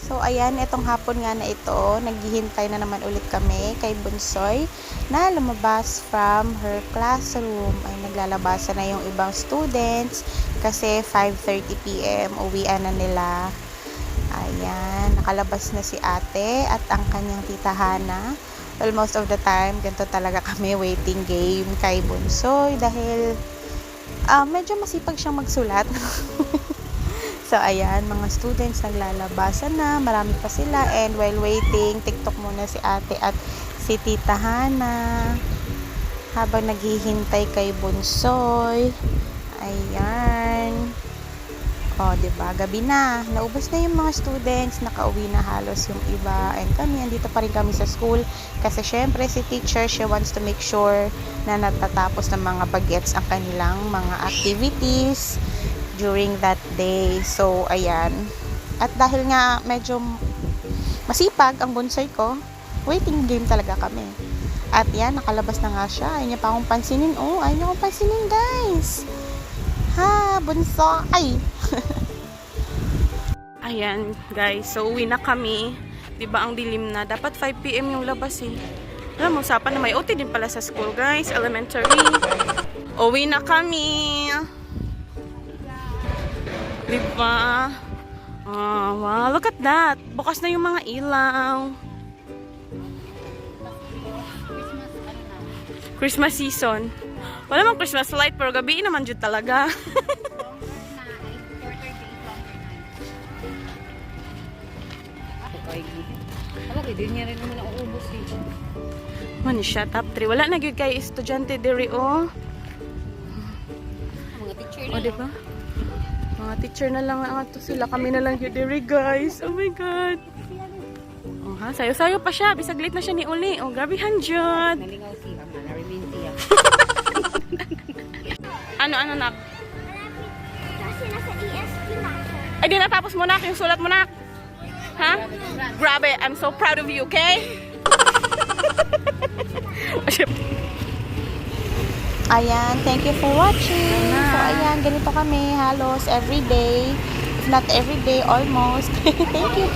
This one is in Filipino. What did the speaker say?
So, ayan, itong hapon nga na ito, naghihintay na naman ulit kami kay Bunsoy na lumabas from her classroom. Ay, naglalabasan na yung ibang students kasi 5:30 p.m. uwian na nila. Ayan, nakalabas na si ate at ang kanyang tita Hana. Well, most of the time, ganito talaga kami waiting game kay Bunsoy dahil medyo masipag siyang magsulat. So, ayan, mga students naglalabasan na, marami pa sila, and while waiting, TikTok muna si ate at si tita Hana habang naghihintay kay Bunsoy. Ayan. O, diba, gabi na. Naubos na yung mga students, nakauwi na halos yung iba, and kami, andito pa rin kami sa school kasi syempre si teacher, she wants to make sure na natatapos ng mga bagets ang kanilang mga activities during that day. So, ayan. At dahil nga medyo masipag ang Bunsoy ko, waiting game talaga kami. At yan, nakalabas na nga siya. Ayaw niya pa akong pansinin. Oh, ayaw niya akong pansinin, guys. Ha, Bunsoy. Ayan, guys. So, uwi na kami. Diba ang dilim na? Dapat 5 p.m. yung labas eh. Alam mo, usapan na may OT din pala sa school, guys. Elementary. Uwi na kami. Diba? Oh, wow, look at that. Bukas na yung mga ilaw. Christmas season. Wala mang Christmas light, pero gabi naman dyan talaga. Hindi niya rin naman nauubos dito. Man, siya top 3. Wala na gyud kay estudyante diri oh. Mga teacher na. Oh, diba? Mga teacher na lang ang ato sila. Kami na lang yun diri, guys. Oh my God. Oh, ha? Sayo-sayo pa siya. Bisag late na siya ni Uli. Oh, grabe handyod. Nalingaw siya. Narimin siya. Ano na? Kasi nasa ESP na ako. Ay, di natapos mo na yung sulat mo na. Ha? Grabe. I'm so proud of you, okay? Ayan, thank you for watching. So, ayan, ganito kami halos everyday. If not everyday, almost. Thank you.